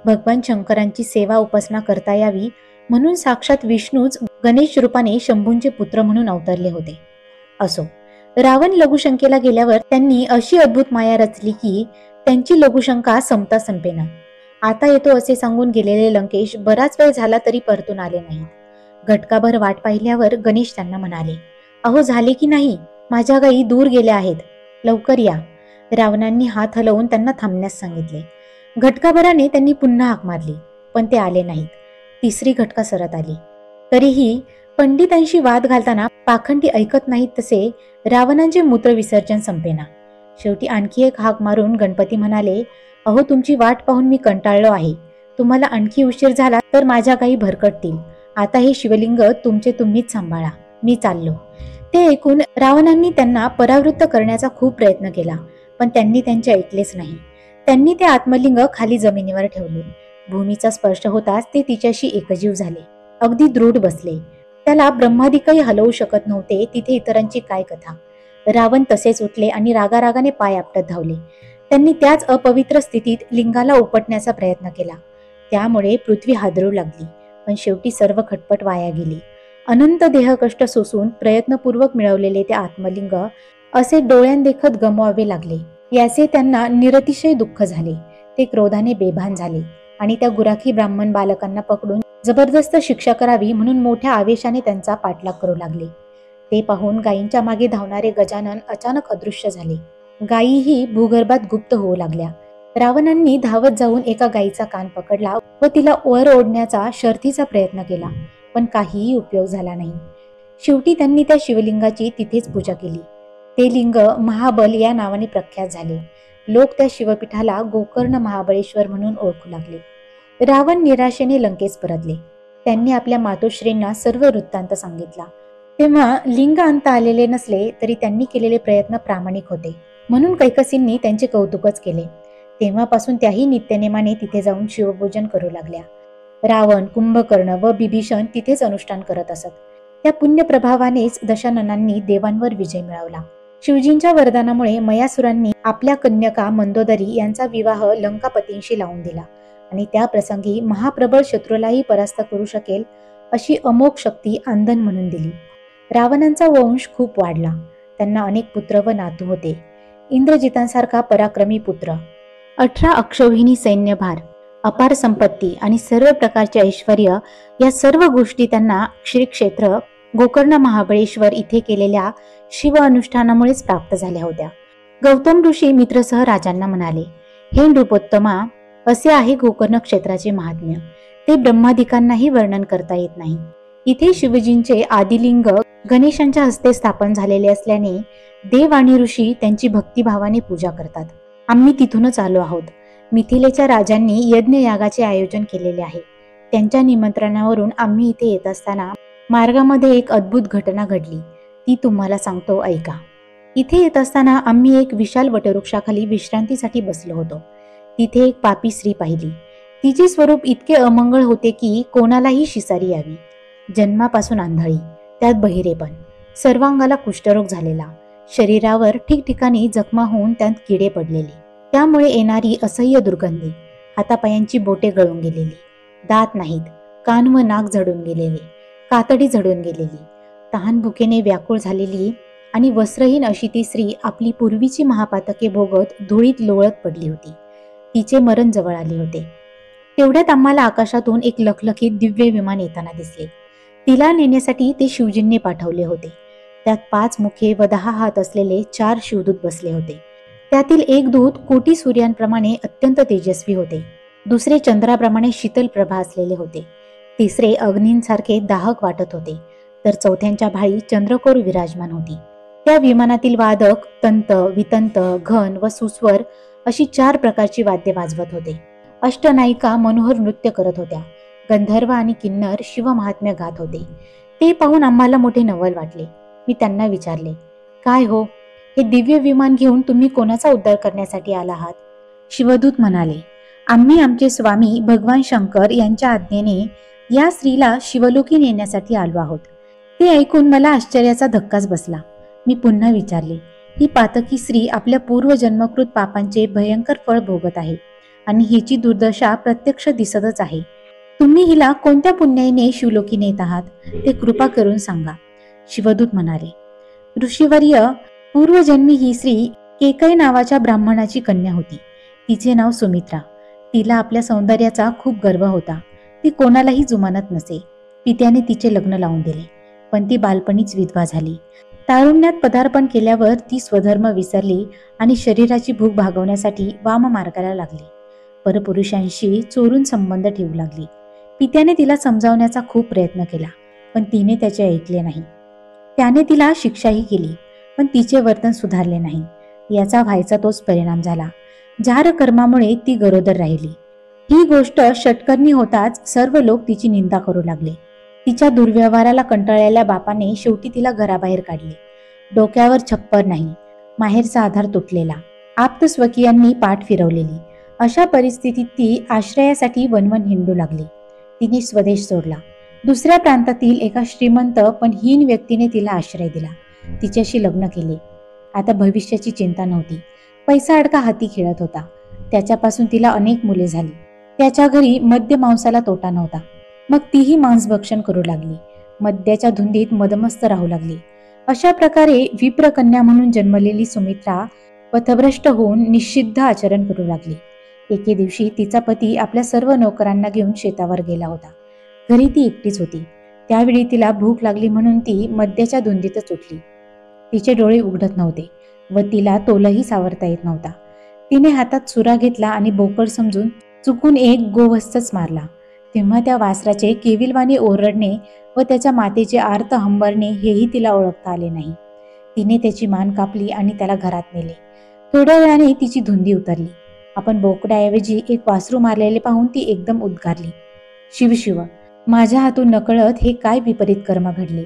S1: भगवान शंकरांची सेवा उपासना करता यावी म्हणून साक्षात विष्णूच गणेश रूपाने शंभूंचे पुत्र म्हणून अवतरले होते. असो, रावण लघुशंकेला गेल्यावर त्यांनी अशी अद्भुत माया रचली की त्यांची लघुशंका संपता संपेना. आता येतो असे सांगून गेलेले लंकेश बराच वेळ झाला तरी परतून आले नाहीत. घटकाभर वाट पाहिल्यावर गणेश त्यांना म्हणाले, अहो, झाले की नाही? माझ्या गायी दूर गेल्या आहेत, लवकर या. रावणांनी हात हलवून त्यांना थांबण्यास सांगितले. घटकाभराने त्यांनी पुन्हा हाक मारली, पण ते आले नाहीत. 3री घटका सरत आली. तरीही पंडितांशी वाद घालताना पाखंडी ऐकत नाहीत तसे रावणांचे मूत्र विसर्जन संपेना. शेवटी आणखी एक हाक मारून गणपती म्हणाले, अहो, तुमची वाट पाहून मी कंटाळलो आहे. तुम्हाला आणखी उशीर झाला तर माझ्या गायी भरकटतील. आता हे शिवलिंग तुमचे तुम्हीच सांभाळा, मी चाललो. ते ऐकून रावणांनी त्यांना परावृत्त करण्याचा खूप प्रयत्न केला, पण त्यांनी त्यांचे ऐकलेच नाही. त्यांनी ते आत्मलिंग खाली जमिनीवर ठेवले. भूमीचा स्पर्श होताच ते तिच्याशी एकजीव झाले. अगदी दृढ बसले. त्याला ब्रह्मादिकही हलवू शकत नव्हते. तिथे इतरांची काय कथा. रावण तसेच उठले आणि रागारागाने पाय आपटत धावले. त्यांनी त्याच अपवित्र स्थितीत लिंगाला उपटण्याचा प्रयत्न केला. त्यामुळे पृथ्वी हादरू लागली. पण शेवटी सर्व खटपट वाया गेली. अनंत देहकष्ट सोसून प्रयत्नपूर्वक मिळवलेले ते आत्मलिंग असे डोळ्यांदेखत गमवावे लागले, याचे त्यांना निरतिशय दुःख झाले. ते क्रोधाने बेभान झाले आणि त्या गुराखी ब्राह्मण बालकांना पकडून जबरदस्त शिक्षा करावी म्हणून मोठ्या आवेशाने त्यांचा पाठलाग करू लागले. ते पाहून गायींच्या मागे धावणारे गजानन अचानक अदृश्य झाले. गायीही भूगर्भात गुप्त होऊ लागल्या. रावणांनी धावत जाऊन एका गायीचा कान पकडला व तिला वर ओढण्याचा शर्थीचा प्रयत्न केला, पण काहीही उपयोग झाला नाही. शेवटी त्यांनी त्या शिवलिंगाची तिथेच पूजा केली. ते लिंग महाबल या नावाने प्रख्यात झाले. लोक त्या शिवपीठाला गोकर्ण महाबळेश्वर म्हणून ओळखू लागले. रावण निराशेने लंकेस परतले. त्यांनी आपल्या मातोश्रींना सर्व वृत्तांत सांगितला. तेव्हा लिंग आणता आलेले नसले तरी त्यांनी केलेले प्रयत्न प्रामाणिक होते म्हणून कैकसींनी त्यांचे कौतुकच केले. तेव्हापासून त्याही नित्यनेमाने तिथे जाऊन शिवपूजन करू लागल्या. रावण, कुंभकर्ण व बिभीषण तिथेच अनुष्ठान करत असत. त्या पुण्यप्रभावानेच दशाननांनी देवांवर विजय मिळवला. शिवजींच्या वरदानामुळे मयासुरांनी आपल्या कन्यका मंदोदरी यांचा विवाह लंकापतींशी लावून दिला आणि त्या प्रसंगी महाप्रबळ शत्रूलाही परास्त करू शकेल अशी अमोघ शक्ती अंधन म्हणून दिली. रावणांचा वंश खूप वाढला. त्यांना अनेक पुत्र व नातू होते. इंद्रजितांसारखा पराक्रमी पुत्र, 18 अक्षौहिणी सैन्यभार, अपार संपत्ती आणि सर्व प्रकारचे ऐश्वर, या सर्व गोष्टी त्यांना श्री क्षेत्र गोकर्ण महाबळेश्वर इथे केलेल्या शिव अनुष्ठानामुळेच प्राप्त झाल्या होत्या. गौतम ऋषी मित्रसह राजांना म्हणाले, हे नृपोत्तमा, असे आहे गोकर्ण क्षेत्राचे महात्म्य. ते ब्रह्मादिकांनाही वर्णन करता येत नाही. इथे शिवजींचे आदिलिंग गणेशांच्या हस्ते स्थापन झालेले असल्याने देव आणि ऋषी त्यांची भक्तिभावाने पूजा करतात. आम्ही तिथूनच आलो आहोत. मिथिलेच्या राजांनी यज्ञ यागाचे आयोजन केलेले आहे. त्यांच्या निमंत्रणावरून आम्ही इथे येत असताना मार्गामध्ये एक अद्भुत घटना घडली. ती तुम्हाला सांगतो, ऐका. इथे येत असताना आम्ही एक विशाल वटवृक्षाखाली विश्रांतीसाठी बसलो होतो. तिथे एक पापी स्त्री पाहिली. तिचे स्वरूप इतके अमंगळ होते की कोणालाही शिसारी यावी. जन्मापासून आंधळी, त्यात बहिरेपण, सर्वांगाला कुष्ठरोग झालेला, शरीरावर ठिकठिकाणी जखमा होऊन त्यात किडे पडलेले, त्यामुळे येणारी असह्य दुर्गंधी, हातापायांची बोटे गळून गेलेली, दात नाहीत, कान व नाक झडून गेलेले, कातडी झडून गेलेली, तहान भुकेने व्याकुळ झालेली आणि वस्त्रहीन अशी ती स्त्री आपली पूर्वीची महापातके भोगत धुळीत लोळत पडली होती. तिचे मरण जवळ आले होते. तेवढ्यात आम्हाला आकाशातून एक लखलखीत दिव्य विमान येताना दिसले. तिला नेण्यासाठी ते शिवजींनी पाठवले होते. त्यात 5 मुखे व 10 हात असलेले 4 शिवदूत बसले होते. त्यातील एक दूत कोटी सूर्यांप्रमाणे अत्यंत तेजस्वी होते. दुसरे चंद्राप्रमाणे शीतल प्रभा असलेले होते. तिसरे अग्नींसारखे दाहक वाटत होते. तर चौथ्यांच्या भाळी चंद्रकोर विराजमान होती. त्या विमानातील वादक तंत, वितंत, घन व सुस्वर अशी 4 प्रकारची वाद्य वाजवत होते. अष्टनायिका मनोहर नृत्य करत होत्या. गंधर्व आणि किन्नर शिवमहात्म्य गात होते. ते पाहून आम्हाला मोठे नवल वाटले. मी त्यांना विचारले, काय हो, हे दिव्य विमान घेऊन तुम्ही कोणाचा उद्धार करण्यासाठी आला आहात? शिवदूत म्हणाले, आम्ही आमचे स्वामी भगवान शंकर यांच्या आज्ञेने या स्त्रीला शिवलोकी नेण्यासाठी आलो आहोत. ते ऐकून मला आश्चर्याचा धक्काच बसला. मी पुन्हा विचारले, ही पातकी स्त्री आपल्या पूर्वजन्मकृत पापांचे भयंकर फळ भोगत आहे आणि हिची दुर्दशा प्रत्यक्ष दिसतच आहे. तुम्ही हिला कोणत्या पुण्याईने शिवलोकी नेत आहात ते कृपा करून सांगा. शिवदूत म्हणाले, ऋषीवर्य, पूर्वजन्मी ही स्त्री केकई नावाच्या ब्राह्मणाची कन्या होती. तिचे नाव सुमित्रा. तिला आपल्या सौंदर्याचा खूप गर्व होता. ती कोणालाही जुमानत नसे. पित्याने तिचे लग्न लावून दिले, पण ती बालपणीच विधवा झाली. तारुण्यात पदार्पण केल्यावर ती स्वधर्म विसरली आणि शरीराची भूक भागवण्यासाठी वाम मार्गाला लागली. परपुरुषांशी चोरून संबंध ठेवू लागली. पित्याने तिला समजावण्याचा खूप प्रयत्न केला, पण तिने त्याचे ऐकले नाही. त्याने तिला शिक्षाही केली, पण तिचे वर्तन सुधारले नाही. याचा व्हायचा तोच परिणाम झाला. जार कर्मामुळे ती गरोदर राहिली. ही गोष्ट षटकर्णी होताच सर्व लोक तिची निंदा करू लागले. तिच्या दुर्व्यवहाराला कंटाळलेल्या बापाने शेवटी तिला घराबाहेर काढले. डोक्यावर छप्पर नाही, माहेरचा आधार तुटलेला, आप्त स्वकीयांनी पाठ फिरवलेली, अशा परिस्थितीत ती आश्रयासाठी वनवन हिंडू लागली. तिने स्वदेश सोडला. दुसऱ्या प्रांतातील एका श्रीमंत पण हीन व्यक्तीने तिला आश्रय दिला. तिच्याशी लग्न केले. आता भविष्याची चिंता नव्हती. पैसा अडका हाती खेळत होता. त्याच्यापासून तिला अनेक मुले झाली. त्याच्या घरी मद्य मांसाला तोटा नव्हता. मग तीही मांसभक्षण करू लागली. मद्याच्या धुंदीत मदमस्त राहू लागली. अशा प्रकारे विप्रकन्या म्हणून जन्मलेली सुमित्रा पथभ्रष्ट होऊन निषिद्ध आचरण करू लागली. एके दिवशी तिचा पती आपल्या सर्व नोकरांना घेऊन शेतावर गेला होता. घरी ती एकटीच होती. त्यावेळी तिला भूक लागली म्हणून ती मद्याच्या धुंदीतच उठली. तिचे डोळे उघडत नव्हते व तिला तोलही सावरता येत नव्हता. तिने हातात सुरा घेतला आणि बोकड समजून चुकून एक गोवत्सच मारला. तेव्हा त्या वासराचे केविलवाणी ओरडणे व त्याच्या मातेचे आर्त हंबरणे हेही तिला ओळखता आले नाही. तिने त्याची मान कापली आणि त्याला घरात नेले. थोड्या वेळाने तिची धुंदी उतरली. आपण बोकड्याऐवजी एक वासरू मारलेले पाहून ती एकदम उद्गारली, शिव शिव, माझ्या हातून नकळत हे काय विपरीत कर्म घडले.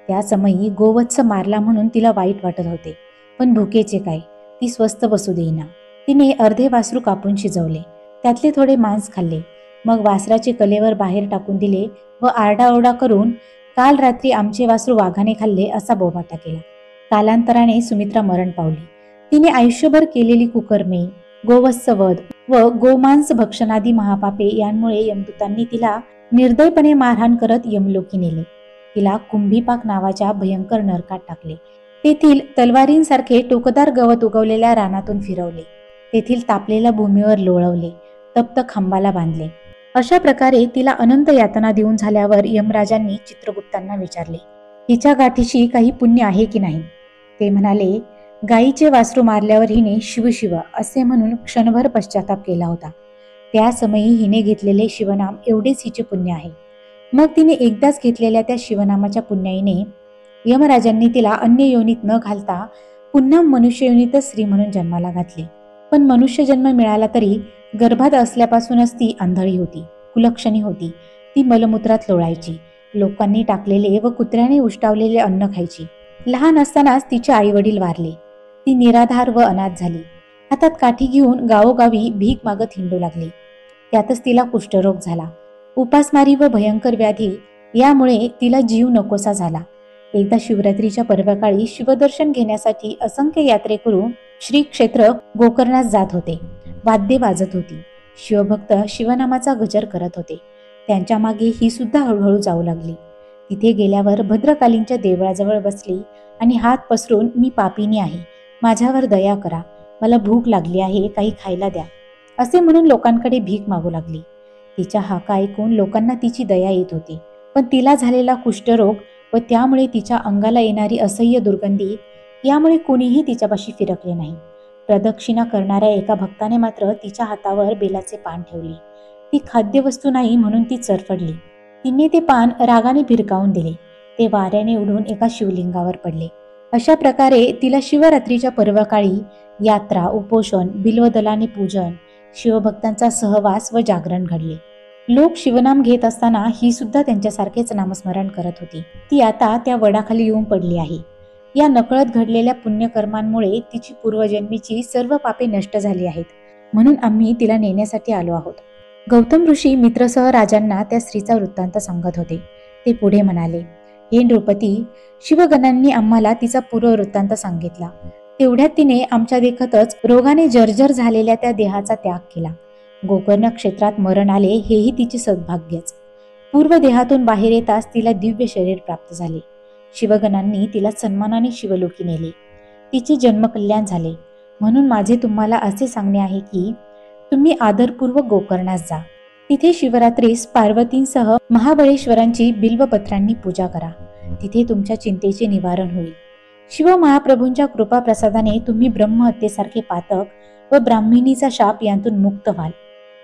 S1: त्या समयी गोवत्स मारला म्हणून तिला वाईट वाटत होते, पण भुकेचे काय, ती स्वस्थ बसू देईना. तिने अर्धे वासरू कापून शिजवले. त्यातले थोडे मांस खाल्ले. मग वासराचे कलेवर बाहेर टाकून दिले व आरडाओरडा करून, काल रात्री आमचे वासरू वाघाने खाल्ले असा बोबाटा केला. कालांतराने सुमित्रा मरण पावली. तिने आयुष्यभर केलेली कुकर्मे, गोवत्सवध व गोमांस भक्षणादी महापापे यांमुळे यमदूतांनी तिला निर्दयपणे मारहाण करत यमलोकी नेले. तिला कुंभीपाक नावाच्या भयंकर नरकात टाकले. तेथील तलवारींसारखे टोकदार गवत उगवलेल्या रानातून फिरवले. तेथील तापलेल्या भूमीवर लोळवले, तप्त खांबाला बांधले. अशा प्रकारे तिला अनंत यातना देऊन झाल्यावर यमराजांनी चित्रगुप्तांना विचारले, हिच्या गाठीशी काही पुण्य आहे की नाही. ते म्हणाले, गायीचे वासरू मारल्यावर हिने शिवशिव असे म्हणून क्षणभर पश्चाताप केला होता. त्या समयी हिने घेतलेले शिवनाम एवढेच हिचे पुण्य आहे. मग तिने एकदाच घेतलेल्या त्या शिवनामाच्या पुण्याईने यमराजांनी तिला अन्य योनीत न घालता पुन्हा मनुष्य योनीतच स्त्री म्हणून जन्माला घातले. पण मनुष्य जन्म मिळाला तरी गर्भात असल्यापासूनच ती आंधळी होती, कुलक्षणी होती. ती मलमूत्रात लोळायची, लोकांनी टाकलेले व कुत्र्याने उष्टावलेले अन्न खायची. लहान असतानाच तिचे आई वडील वारले. ती निराधार व अनाथ झाली. हातात काठी घेऊन गावोगावी भीक मागत हिंडू लागली. त्यातच तिला कुष्ठरोग झाला. उपासमारी व भयंकर व्याधी यामुळे तिला जीव नकोसा झाला. एकदा शिवरात्रीच्या पर्वकाळी शिवदर्शन घेण्यासाठी असंख्य यात्रेकरू श्री क्षेत्र गोकर्णास जात होते. वाद्ये वाजत होती. शिवभक्त शिवनामाचा गजर करत होते. त्यांच्या मागे ही सुद्धा हळूहळू जाऊ लागली. तिथे गेल्यावर भद्रकालींच्या देवळाजवळ बसली आणि हात पसरून, मी पापिनी आहे, माझ्यावर दया करा, मला भूक लागली आहे, काही खायला द्या, असे म्हणून लोकांकडे भीक मागू लागली. तिच्या हाका ऐकून लोकांना तिची दया येत होती. पण तिला झालेला कुष्ठरोग व त्यामुळे तिच्या अंगाला येणारी असह्य दुर्गंधी यामुळे कोणीही तिच्यापाशी फिरकले नाही. प्रदक्षिणा करणाऱ्या एका भक्ताने मात्र तिच्या हातावर बेलाचे पान ठेवले. ती खाद्यवस्तू नाही म्हणून ती चरफडली. तिने ते पान रागाने भिरकावून दिले. ते वाऱ्याने उडून एका शिवलिंगावर पडले. अशा प्रकारे तिला शिवरात्रीच्या पर्वकाळी यात्रा, उपोषण, बिल्वदलाने पूजन, शिवभक्तांचा सहवास व जागरण घडले. लोक शिवनाम घेत असताना ही सुद्धा त्यांच्यासारखेच नामस्मरण करत होती. ती आता त्या वडाखाली येऊन पडली आहे. या नकळत घडलेल्या पुण्यकर्मांमुळे तिची पूर्वजन्मीची सर्व पापे नष्ट झाली आहेत, म्हणून आम्ही तिला नेण्यासाठी आलो आहोत. गौतम ऋषी मित्रसह राजांना त्या स्त्रीचा वृत्तांत सांगत होते. ते पुढे म्हणाले, हे नृपती, शिवगणांनी आम्हाला तिचा पूर्व वृत्तांत सांगितला. तेवढ्यात तिने आमच्या देखतच रोगाने जर्जर झालेल्या त्या देहाचा त्याग केला. गोकर्ण क्षेत्रात मरण आले हेही तिचे सद्भाग्यच. पूर्व देहातून बाहेर येताच तिला दिव्य शरीर प्राप्त झाले. शिवगणांनी तिला सन्मानाने शिवलोकी नेले. तिचे जन्मकल्याण झाले. म्हणून माझे तुम्हाला असे सांगणे आहे की तुम्ही आदरपूर्वक गोकर्णास जा. तिथे शिवरात्रीस पार्वतींसह महाबळेश्वरांची बिल्वपत्रांनी पूजा करा. तिथे तुमच्या चिंतेचे निवारण होईल. शिव महाप्रभूंच्या कृपा प्रसादाने तुम्ही ब्रह्महत्येसारखे पातक व ब्राह्मणीचा शाप यांतून मुक्त व्हाल.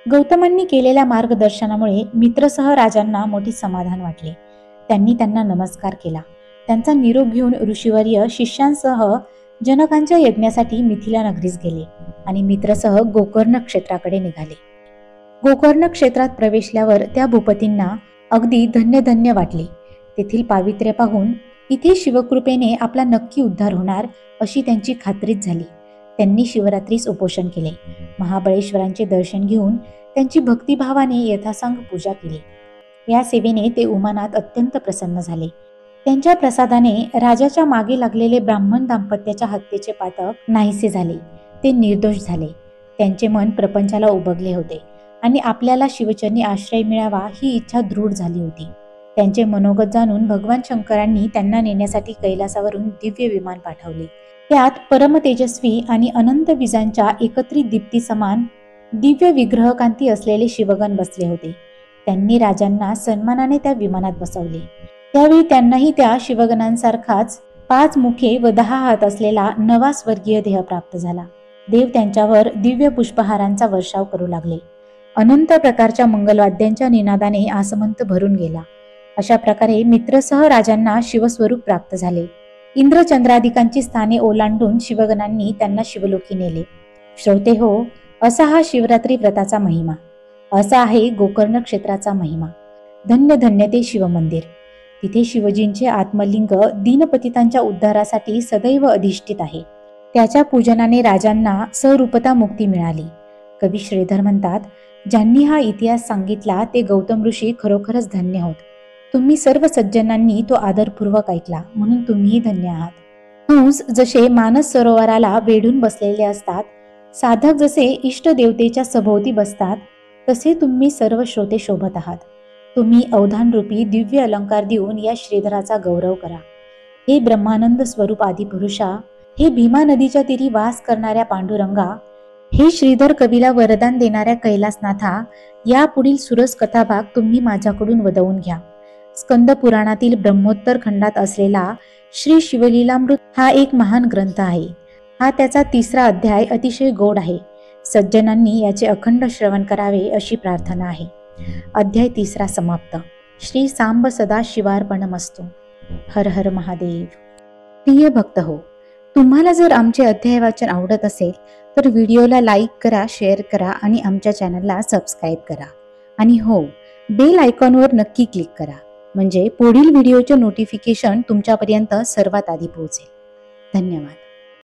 S1: गौतमांनी केलेल्या मार्गदर्शनामुळे मित्रसह राजांना मोठे समाधान वाटले. त्यांनी त्यांना नमस्कार केला. त्यांचा निरोप घेऊन ऋषीवर्य शिष्यांसह जनकांच्या यज्ञासाठी मिथिला नगरीस गेले आणि मित्रसह गोकर्ण क्षेत्राकडे निघाले. गोकर्ण क्षेत्रात प्रवेशल्यावर त्या भूपतींना अगदी धन्य धन्य वाटले. तेथील पावित्र्य पाहून इथे शिवकृपेने आपला नक्की उद्धार होणार अशी त्यांची खात्रीच झाली. त्यांनी शिवरात्रीस उपोषण केले. महाबळेश्वरांचे दर्शन घेऊन त्यांची भक्तिभावाने यथासांग पूजा केली. या सेवेने ते उमानाथ अत्यंत प्रसन्न झाले. त्यांच्या प्रसादाने राजाच्या मागे लागलेले ब्राह्मण दाम्पत्याच्या हत्येचे पातक नाहीसे झाले. ते निर्दोष झाले. त्यांचे मन प्रपंचाला उबगले होते आणि आपल्याला शिवचरणी आश्रय मिळावा ही इच्छा दृढ झाली होती. त्यांचे मनोगत जाणून भगवान शंकरांनी त्यांना नेण्यासाठी कैलासावरून दिव्य विमान पाठवले. त्यात परम तेजस्वी आणि अनंत विजांच्या एकत्रित दीप्ती समान दिव्य विग्रहकांती असलेले शिवगण बसले होते. त्यांनी राजांना सन्मानाने त्या विमानात बसवले. त्यावेळी त्यांनाही त्या शिवगणांसारखाच 5 मुखे व 10 हात असलेला नवा स्वर्गीय देह प्राप्त झाला. देव त्यांच्यावर दिव्य पुष्पहारांचा वर्षाव करू लागले. अनंत प्रकारच्या मंगलवाद्यांच्या निनादाने आसमंत भरून गेला. अशा प्रकारे मित्रसह राजांना शिवस्वरूप प्राप्त झाले. इंद्रचंद्रादिकांची स्थाने ओलांडून शिवगणांनी त्यांना शिवलोकी नेले. श्रोते हो, असा हा शिवरात्री व्रताचा महिमा, असा आहे गोकर्ण क्षेत्राचा महिमा. धन्य धन्य ते शिवमंदिर. तिथे शिवजींचे आत्मलिंग दीनपतितांच्या उद्धारासाठी सदैव अधिष्ठित आहे. त्याच्या पूजनाने राजांना स्वरूपता मुक्ती मिळाली. कवी श्रीधर म्हणतात, ज्यांनी हा इतिहास सांगितला ते गौतम ऋषी खरोखरच धन्य होत. तुम्ही सर्व सज्जनांनी तो आदरपूर्वक ऐकला म्हणून तुम्हीही धन्य आहात. हंस जसे मानस सरोवराला वेढून बसलेले असतात, साधक जसे इष्ट देवतेच्या सभोवती बसतात, तसे तुम्ही सर्व श्रोते शोभत आहात. तुम्ही अवधान रूपी दिव्य अलंकार देऊन या श्रीधराचा गौरव करा. हे ब्रह्मानंद स्वरूप आदिपुरुषा, हे भीमा नदीच्या तीरी वास करणाऱ्या पांडुरंगा, हे श्रीधर कवीला वरदान देणाऱ्या कैलासनाथा, या पुढील सुरस कथाभाग तुम्ही माझ्याकडून वदवून घ्या. स्कंद पुराणातील ब्रह्मोत्तर खंडात असलेला श्री शिवलीलामृत हा एक महान ग्रंथ आहे. हा त्याचा 3रा अध्याय अतिशय गोड आहे. सज्जनांनी याचे अखंड श्रवण करावे अशी प्रार्थना आहे. अध्याय 3 समाप्त. श्री सांब सदा शिवार्पणमस्तु. हर हर महादेव. प्रिय भक्त हो, तुम्हाला जर आमचे अध्याय वाचन आवडत असेल तर व्हिडिओला लाईक करा, शेअर करा आणि आमच्या चॅनलला सबस्क्राईब करा. आणि हो, बेल आयकॉनवर नक्की क्लिक करा, म्हणजे पुढील व्हिडिओचे नोटिफिकेशन तुमच्यापर्यंत सर्वात आधी पोहोचेल. धन्यवाद.